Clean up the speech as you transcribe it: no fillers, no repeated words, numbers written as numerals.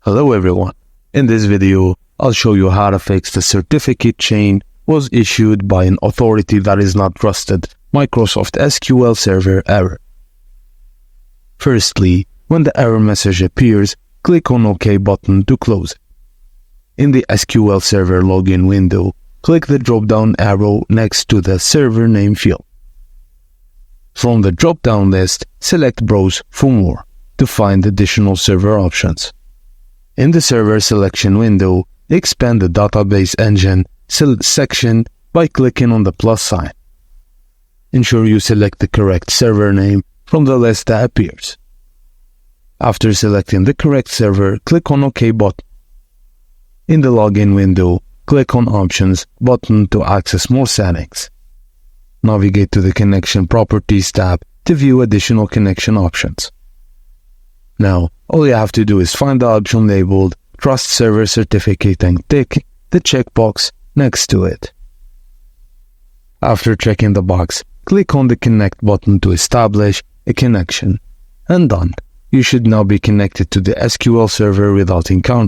Hello everyone. In this video, I'll show you how to fix the certificate chain was issued by an authority that is not trusted Microsoft SQL Server error. Firstly, when the error message appears, click on OK button to close it. In the SQL Server login window, click the drop-down arrow next to the server name field. From the drop-down list, select Browse for more to find additional server options. In the server selection window, expand the database engine section by clicking on the plus sign. Ensure you select the correct server name from the list that appears. After selecting the correct server, click on OK button. In the login window, click on Options button to access more settings. Navigate to the Connection Properties tab to view additional connection options. Now, all you have to do is find the option labeled Trust Server Certificate and tick the checkbox next to it. After checking the box, click on the Connect button to establish a connection. And done. You should now be connected to the SQL server without encountering